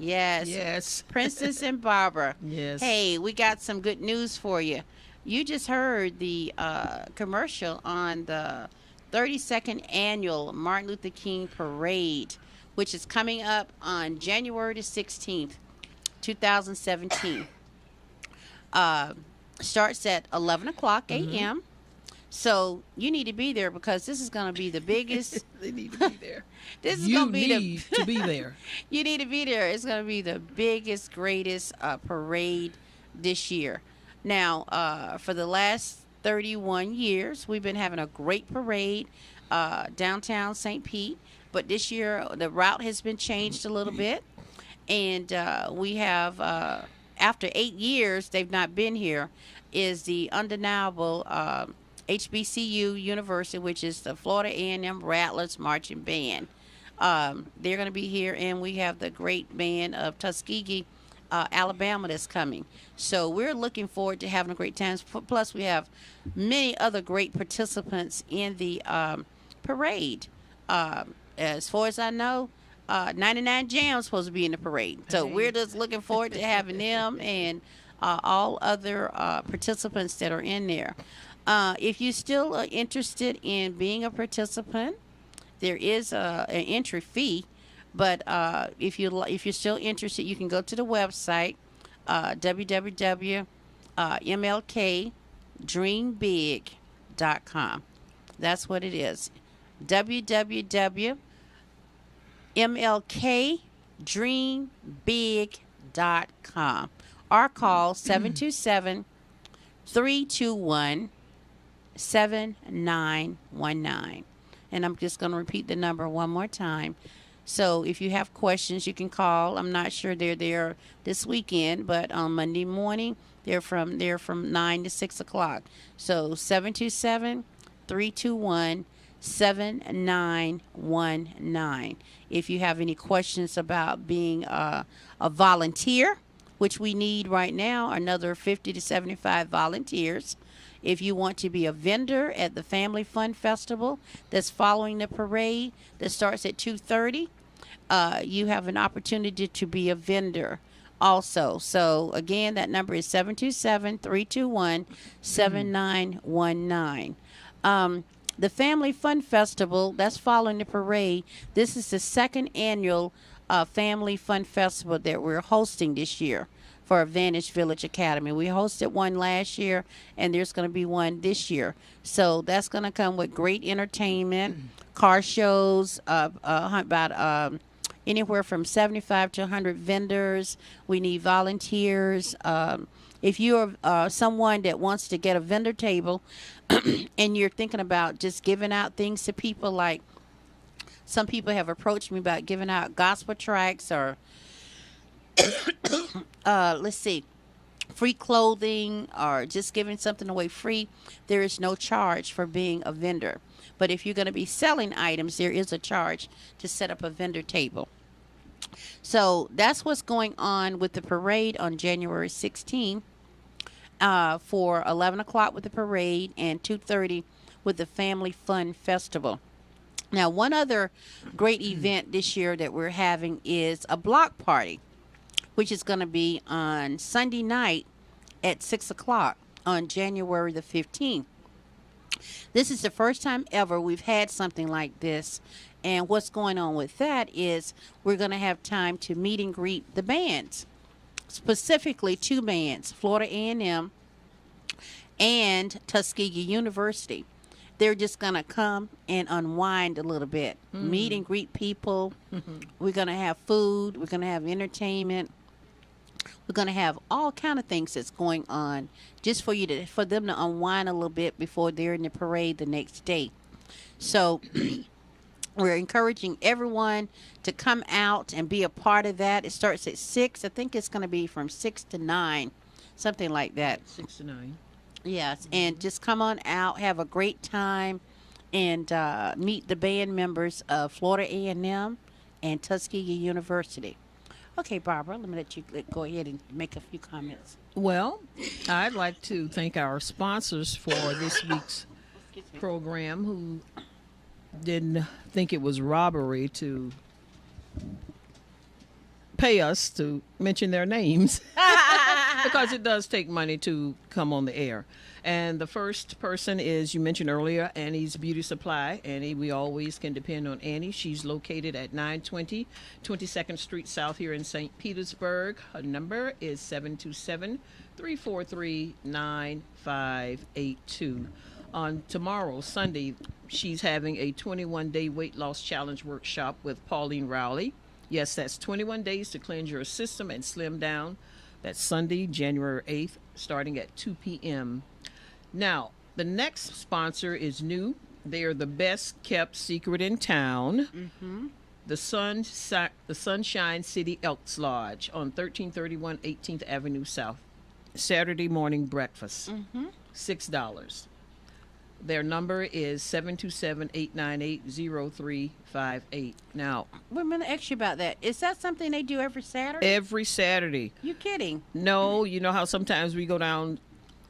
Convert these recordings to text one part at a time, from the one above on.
Yes. Yes. Princess and Barbara. Yes. Hey, we got some good news for you. You just heard the commercial on the 32nd annual Martin Luther King Parade, which is coming up on January the 16th, 2017. Uh, Starts at 11 o'clock a.m. So you need to be there because this is going to be the biggest. They need to be there. This is You going to be need to be there. You need to be there. It's going to be the biggest, greatest parade this year. Now, for the last 31 years, we've been having a great parade downtown St. Pete. But this year, the route has been changed a little bit. And we have, after 8 years, they've not been here, is the undeniable HBCU University, which is the Florida A&M Rattlers Marching Band. They're going to be here, and we have the great band of Tuskegee, Alabama, that's coming. So we're looking forward to having a great time. Plus, we have many other great participants in the parade. As far as I know, 99 Jam's supposed to be in the parade. So we're just looking forward to having them and all other participants that are in there. If you still are interested in being a participant, there is an entry fee, but if you're still interested, you can go to the website www.mlkdreambig.com. That's what it is. www.mlkdreambig.com, or call 727-321-7919. And I'm just going to repeat the number one more time. So if you have questions, you can call. I'm not sure they're there this weekend, but on Monday morning, they're from 9 to 6 o'clock. So 727-321-7919. If you have any questions about being a volunteer, which we need right now, another 50 to 75 volunteers. If you want to be a vendor at the Family Fun Festival that's following the parade that starts at 2:30, you have an opportunity to be a vendor also. So, again, that number is 727-321-7919. The Family Fun Festival, that's following the parade. This is the second annual Family Fun Festival that we're hosting this year for Advantage Village Academy. We hosted one last year, and there's going to be one this year. So that's going to come with great entertainment, car shows, about anywhere from 75 to 100 vendors. We need volunteers. If you're someone that wants to get a vendor table and you're thinking about just giving out things to people, like some people have approached me about giving out gospel tracts or free clothing, or just giving something away free, there is no charge for being a vendor. But if you're going to be selling items, there is a charge to set up a vendor table. So that's what's going on with the parade on January 16th, for 11 o'clock with the parade and 2:30 with the Family Fun Festival. Now, one other great event this year that we're having is a block party, which is going to be on Sunday night at 6 o'clock on January the 15th. This is the first time ever we've had something like this. And what's going on with that is we're going to have time to meet and greet the bands, specifically two bands, Florida A&M and Tuskegee University. They're just going to come and unwind a little bit, meet and greet people. We're going to have food. We're going to have entertainment. We're going to have all kind of things that's going on just for them to unwind a little bit before they're in the parade the next day. So we're encouraging everyone to come out and be a part of that. It starts at 6. I think it's going to be from 6 to 9, something like that. 6 to 9. Yes, and just come on out, have a great time, and meet the band members of Florida A&M and Tuskegee University. Okay, Barbara, let me let you go ahead and make a few comments. Well, I'd like to thank our sponsors for this week's program, who didn't think it was robbery to pay us to mention their names because it does take money to come on the air. And the first person is, you mentioned earlier, Annie's Beauty Supply. Annie, we always can depend on Annie. She's located at 920 22nd Street South here in St. Petersburg. Her number is 727-343-9582. On tomorrow, Sunday, she's having a 21-day weight loss challenge workshop with Pauline Rowley. Yes, that's 21 days to cleanse your system and slim down. That's Sunday, January 8th, starting at 2 p.m. Now, the next sponsor is new. They are the best kept secret in town. Mm-hmm. The Sunshine City Elks Lodge on 1331 18th Avenue South. Saturday morning breakfast, $6. Their number is 727-898-0358. Now, we're going to ask you about that. Is that something they do every Saturday? Every Saturday. You kidding? No, you know how sometimes we go down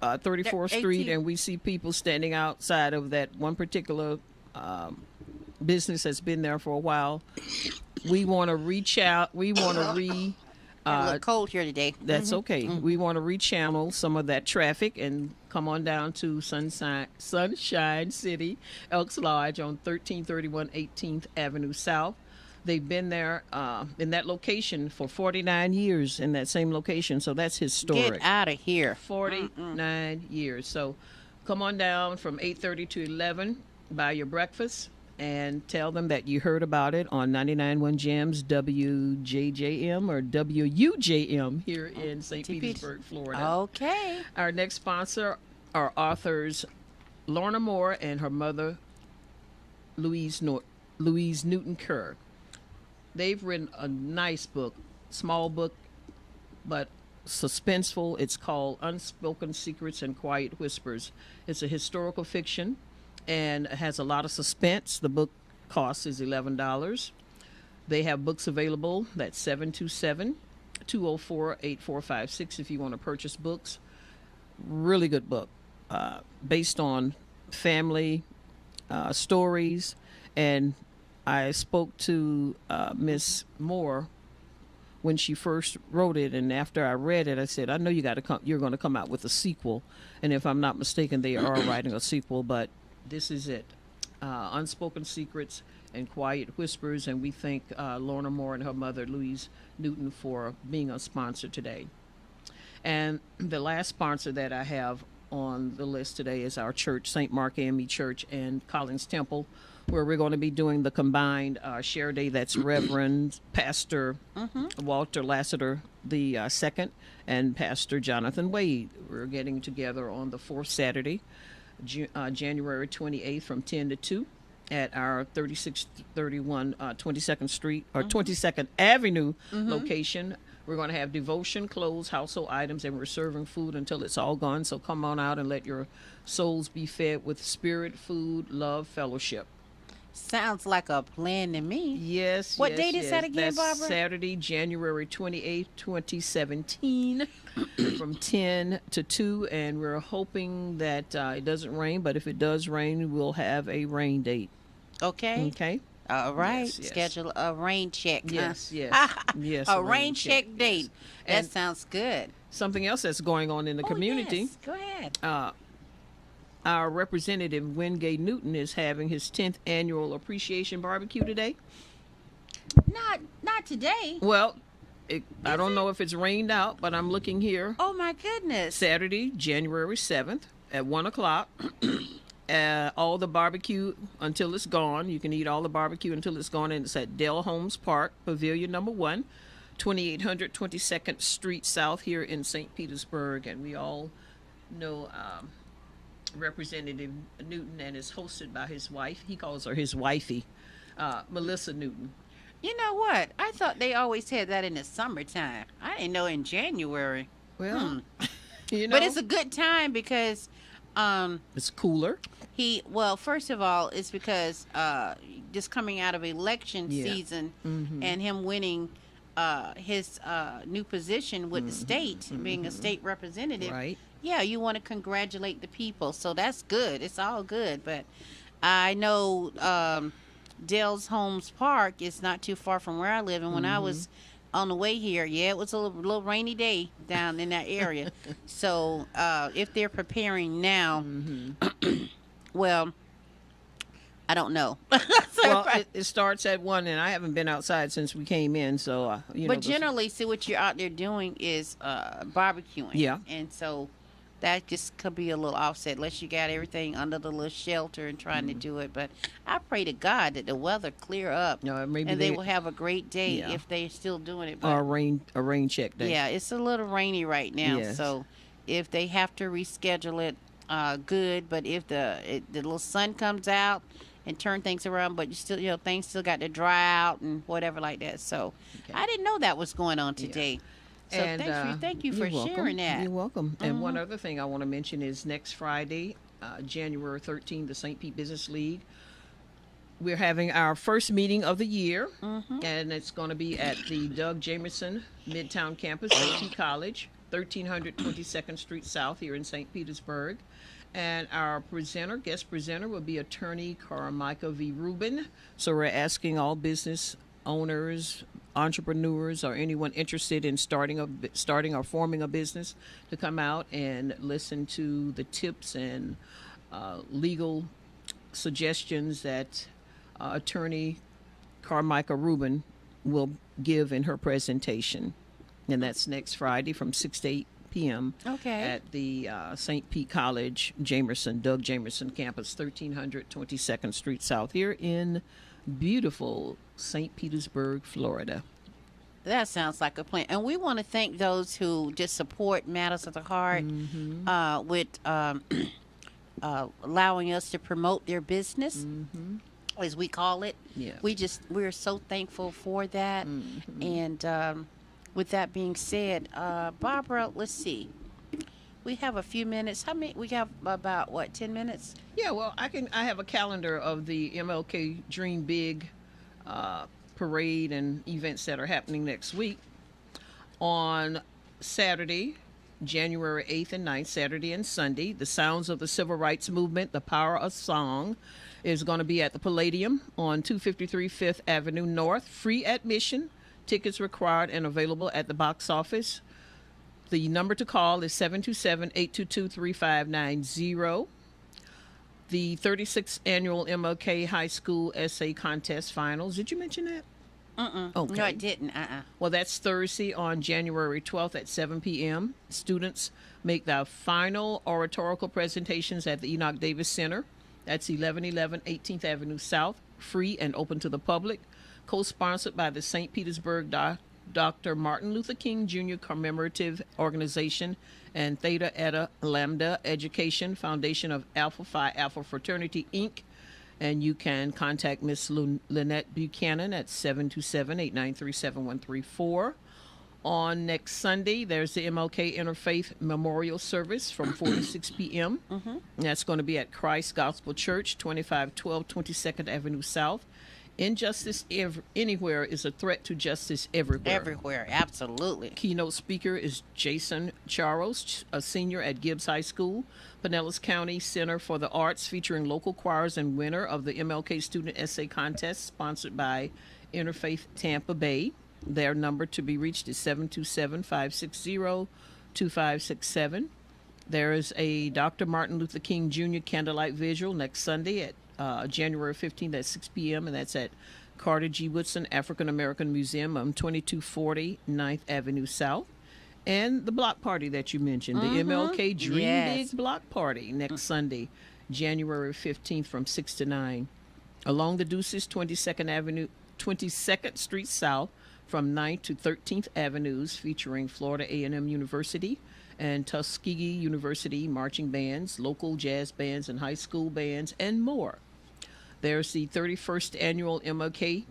34th Street and we see people standing outside of that one particular business that's been there for a while. We want to reach out. We want to it's a little cold here today. That's okay. We want to rechannel some of that traffic and come on down to Sunshine City Elks Lodge on 1331 18th Avenue South. They've been there in that location for 49 years in that same location, so that's historic. Get out of here. 49 years. So come on down from 8:30 to 11, buy your breakfast, and tell them that you heard about it on 99.1 Gems WJJM or WUJM here in St. Petersburg, Florida. Okay. Our next sponsor are authors Lorna Moore and her mother, Louise Newton Kerr. They've written a nice book, small book, but suspenseful. It's called Unspoken Secrets and Quiet Whispers. It's a historical fiction and it has a lot of suspense. The book cost is $11. They have books available. That's 727-204-8456 if you want to purchase books. Really good book based on family stories. And I spoke to Miss Moore when she first wrote it, and after I read it, I said, "I know you're going to come out with a sequel." And if I'm not mistaken, they are writing a sequel, but this is it. Unspoken Secrets and Quiet Whispers, and we thank Lorna Moore and her mother, Louise Newton, for being a sponsor today. And the last sponsor that I have on the list today is our church, St. Mark AME Church and Collins Temple, where we're going to be doing the combined share day. That's Reverend Pastor Walter Lassiter the second and Pastor Jonathan Wade. We're getting together on the fourth Saturday, January 28th from 10 to 2 at our 3631 22nd Street or 22nd Avenue location. We're going to have devotion, clothes, household items, and we're serving food until it's all gone. So come on out and let your souls be fed with spirit, food, love, fellowship. Sounds like a plan to me. Yes. What date is that again, That's Barbara? Saturday, January 28th, 2017 from 10 to 2. And we're hoping that it doesn't rain, but if it does rain, we'll have a rain date. Okay. Okay. All right. Yes, yes. Schedule a rain check. Yes, yes. Yes. A rain check date. And That sounds good. something else that's going on in the community. Yes. Go ahead. Our representative, Wingate Newton, is having his 10th annual appreciation barbecue today. Not today. Well, I don't know if it's rained out, but I'm looking here. Oh my goodness. Saturday, January 7th at 1 o'clock. All the barbecue until it's gone. You can eat all the barbecue until it's gone, and it's at Dell Holmes Park, Pavilion number 1, 2800 22nd Street South here in St. Petersburg. And we all know Representative Newton, and is hosted by his wife. He calls her his wifey, Melissa Newton. You know what? I thought they always had that in the summertime. I didn't know in January. Well, you know, But it's a good time because it's cooler. well, first of all, it's because just coming out of election season and him winning his new position with the state, being a state representative. Right. Yeah, you want to congratulate the people, so that's good. It's all good, but I know Dell's Holmes Park is not too far from where I live, and when I was on the way here, yeah, it was a little rainy day down in that area. So if they're preparing now, well, I don't know. Well, it starts at 1, and I haven't been outside since we came in, so But generally, see what you're out there doing is barbecuing. Yeah. And so that just could be a little offset, unless you got everything under the little shelter and trying to do it. But I pray to God that the weather clear up, maybe and they will have a great day Yeah. if they're still doing it. or But a rain check day. yeah, it's a little rainy right now. Yes. So if they have to reschedule it, good. But if the little sun comes out and turn things around, but you still, things still got to dry out and whatever like that. So Okay. I didn't know that was going on today. So And, thank you for you're welcome. sharing that. You're welcome. And one other thing I want to mention is next Friday, January 13th, the St. Pete Business League. We're having our first meeting of the year, and it's going to be at the Doug Jamerson Midtown Campus, St. Pete College, 1300 22nd Street South here in St. Petersburg. And our guest presenter, will be attorney Carmichael V. Rubin. So we're asking all business owners, entrepreneurs, or anyone interested in starting or forming a business to come out and listen to the tips and legal suggestions that attorney Carmichael Rubin will give in her presentation. And that's next Friday from 6 to 8 p.m. Okay. at the St. Pete College Doug Jamerson campus, 1300 22nd Street South, here in beautiful St. Petersburg, Florida. That sounds like a plan. And we want to thank those who just support Matters of the Heart with allowing us to promote their business, as we call it. Yes. We're so thankful for that. And with that being said, Barbara, let's see. We have a few minutes. How many? We have about 10 minutes? Yeah, well, I have a calendar of the MLK Dream Big parade and events that are happening next week. On Saturday, January 8th and 9th, Saturday and Sunday, the Sounds of the Civil Rights Movement, the Power of Song, is going to be at the Palladium on 253 5th Avenue North. Free admission. Tickets required and available at the box office. The number to call is 727-822-3590. The 36th annual MLK High School Essay Contest Finals. Did you mention that? Okay. No, I didn't. Well, that's Thursday on January 12th at 7 p.m. Students make their final oratorical presentations at the Enoch Davis Center. That's 1111 18th Avenue South. Free and open to the public. Co-sponsored by the St. Petersburg Dr. Martin Luther King Jr. Commemorative Organization and Theta Eta Lambda Education Foundation of Alpha Phi Alpha Fraternity, Inc. And you can contact Miss Lynette Buchanan at 727-893-7134. On next Sunday, there's the MLK Interfaith Memorial Service from 4 to 6 p.m. And that's going to be at Christ Gospel Church, 2512 22nd Avenue South. Injustice anywhere is a threat to justice everywhere. Everywhere, absolutely. Keynote speaker is Jason Charles, a senior at Gibbs High School, Pinellas County Center for the Arts, featuring local choirs and winner of the MLK Student Essay Contest, sponsored by Interfaith Tampa Bay. Their number to be reached is 727-560-2567. There is a Dr. Martin Luther King Jr. Candlelight Vigil next Sunday at January 15th at 6 p.m., and that's at Carter G. Woodson African American Museum on 2240 9th Avenue South. And the block party that you mentioned, the MLK Dream Big Block Party next Sunday, January 15th from 6 to 9. Along the Deuces, 22nd Street South from 9th to 13th Avenues, featuring Florida A&M University and Tuskegee University marching bands, local jazz bands and high school bands, and more. There's the 31st Annual MLK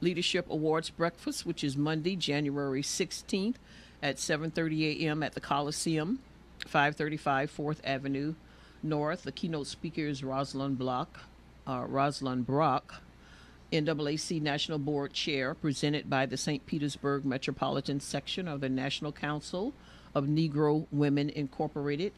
Leadership Awards Breakfast, which is Monday, January 16th at 7:30 a.m. at the Coliseum, 535 4th Avenue North. The keynote speaker is Rosalind Brock, NAAC National Board Chair, presented by the St. Petersburg Metropolitan Section of the National Council of Negro Women Incorporated.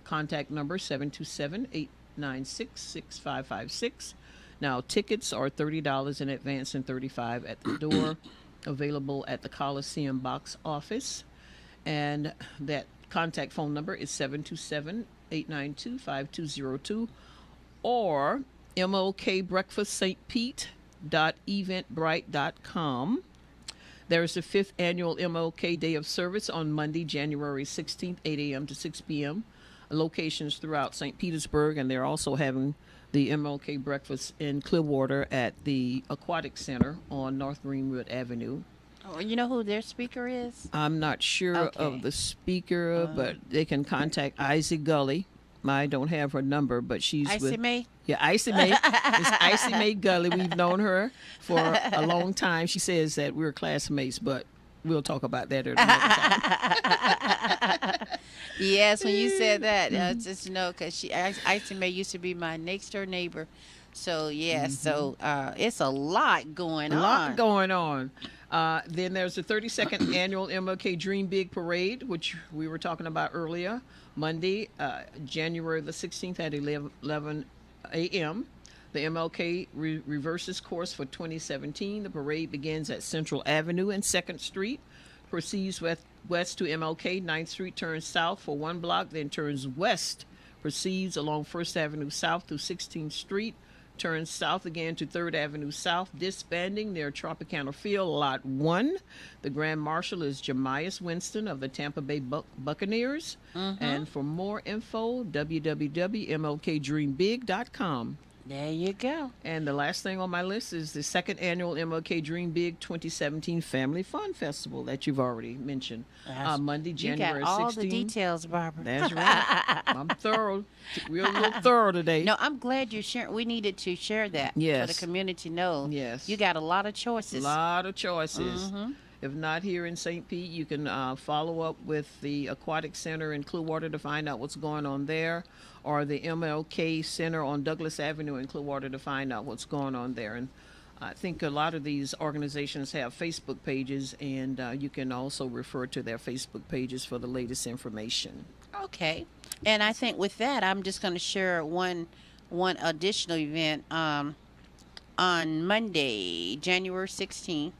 Contact number 727-896-6556. Now, tickets are $30 in advance and $35 at the door. available at the Coliseum box office. And that contact phone number is 727-892-5202 or MLK Breakfast St. Pete .eventbrite.com. There is the 5th annual MLK Day of Service on Monday, January 16th, 8 a.m. to 6 p.m. Locations throughout St. Petersburg, and they're also having the MLK breakfast in Clearwater at the Aquatic Center on North Greenwood Avenue. Oh, you know who their speaker is? I'm not sure of the speaker, but they can contact Icy Gully. I don't have her number, but she's Icy with May? Yeah, Icy May. It's Icy May Gully. We've known her for a long time. She says that we're classmates, but we'll talk about that at another time. Yes, when you said that, just because Icy May used to be my next door neighbor. So, so it's a lot going on. A lot going on. Then there's the 32nd annual MLK Dream Big Parade, which we were talking about earlier, Monday, January the 16th at 11 a.m. The MLK reverses course for 2017. The parade begins at Central Avenue and 2nd Street, proceeds west to MLK, 9th Street, turns south for 1 block, then turns west, proceeds along 1st Avenue South through 16th Street, turns south again to 3rd Avenue South, disbanding near Tropicana Field, Lot 1. The Grand Marshal is Jemias Winston of the Tampa Bay Buccaneers. And for more info, www.mlkdreambig.com. There you go. And the last thing on my list is the 2nd annual MLK Dream Big 2017 Family Fun Festival that you've already mentioned. Monday, January 16th. You got all the details, Barbara. That's right. I'm thorough. We're a little thorough today. No, I'm glad you're sharing. We needed to share that for the community to know. Yes. You got a lot of choices. A lot of choices. If not here in St. Pete, you can follow up with the Aquatic Center in Clearwater to find out what's going on there, or the MLK Center on Douglas Avenue in Clearwater to find out what's going on there. And I think a lot of these organizations have Facebook pages, and you can also refer to their Facebook pages for the latest information. Okay. And I think with that, I'm just going to share one additional event. On Monday, January 16th,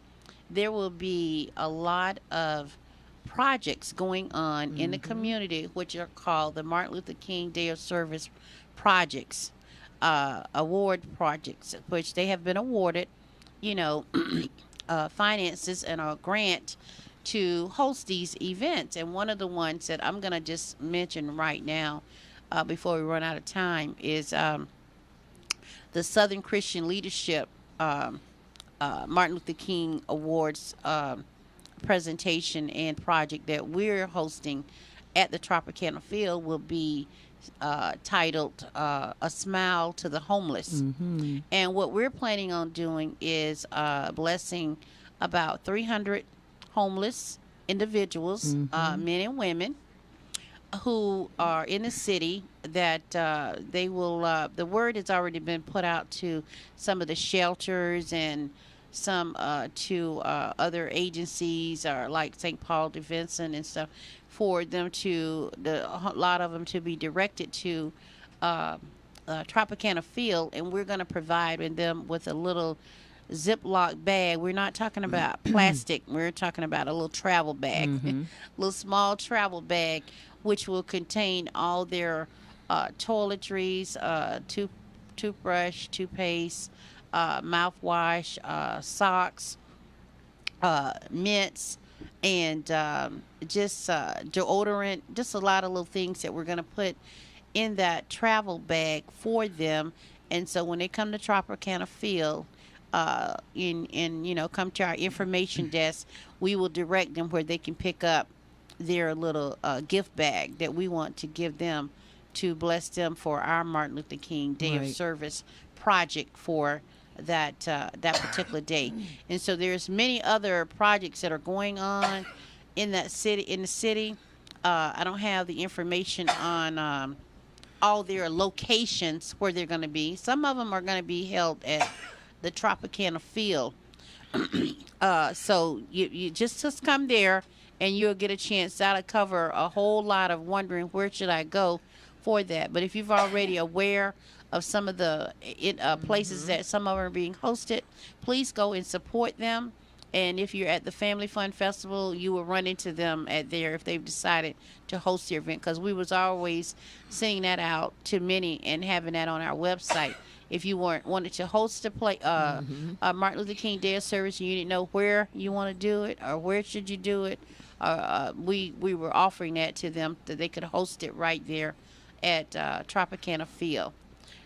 there will be a lot of projects going on in the community, which are called the Martin Luther King Day of Service projects, award projects, which they have been awarded, finances and a grant to host these events. And one of the ones that I'm going to just mention right now before we run out of time is the Southern Christian Leadership Martin Luther King Awards presentation and project that we're hosting at the Tropicana Field will be titled A Smile to the Homeless. And what we're planning on doing is blessing about 300 homeless individuals, men and women, who are in the city that they will, the word has already been put out to some of the shelters and some to other agencies or like St. Paul DeVinson and stuff, for them to, a lot of them to be directed to Tropicana Field, and we're going to provide them with a little Ziploc bag. We're not talking about plastic. We're talking about a little travel bag, little small travel bag, which will contain all their toiletries, toothbrush, toothpaste, mouthwash, socks, mints, and just deodorant, just a lot of little things that we're going to put in that travel bag for them. And so when they come to Tropicana Field, come to our information desk, we will direct them where they can pick up their little gift bag that we want to give them to bless them for our Martin Luther King Day of Service project for that particular day. And so there's many other projects that are going on in the city. I don't have the information on all their locations where they're going to be. Some of them are going to be held at the Tropicana Field. So you just come there and you'll get a chance. That'll cover a whole lot of wondering where should I go for that. But if you've already aware of some of the places that some of them are being hosted, please go and support them. And if you're at the Family Fun Festival, you will run into them at there if they've decided to host the event, because we was always sending that out to many and having that on our website. If you wanted to host a Martin Luther King Day of Service and you didn't know where you want to do it or where should you do it, we were offering that to them, that they could host it right there at Tropicana Field.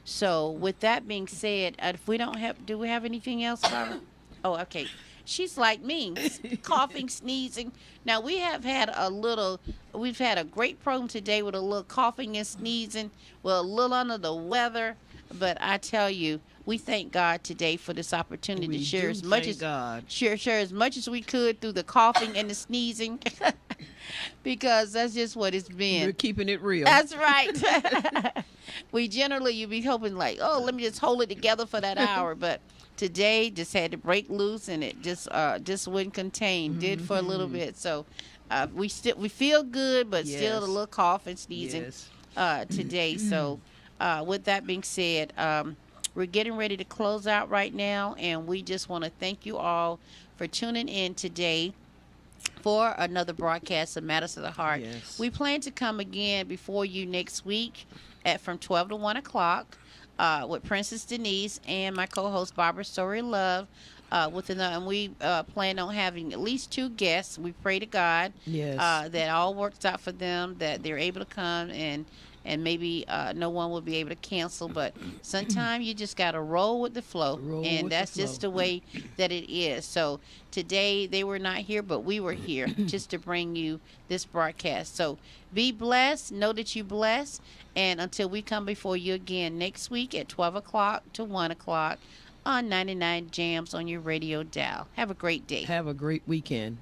So with that being said, if we don't have, do we have anything else, Barbara? Oh, okay. She's like me, coughing, sneezing. Now we've had a great program today with a little coughing and sneezing. We're a little under the weather, but I tell you, we thank God today for this opportunity to share as much as we could through the coughing and the sneezing, because that's just what it's been. We're keeping it real. That's right. We generally, you'd be hoping like, oh, let me just hold it together for that hour, but today just had to break loose, and it just wouldn't contain. Did for a little bit, so we feel good, but still a little cough and sneezing today. So with that being said, we're getting ready to close out right now, and we just want to thank you all for tuning in today for another broadcast of Matters of the Heart. Yes. We plan to come again before you next week from 12 to 1 o'clock. With Princess Denise and my co-host Barbara Sorey Love, and we plan on having at least 2 guests. We pray to God that all works out for them, that they're able to come, and maybe no one will be able to cancel. But sometimes you just got to roll with the flow, and that's just the way that it is. So today they were not here, but we were here just to bring you this broadcast. So be blessed. Know that you're blessed. And until we come before you again next week at 12 o'clock to 1 o'clock on 99 Jams on your radio dial. Have a great day. Have a great weekend.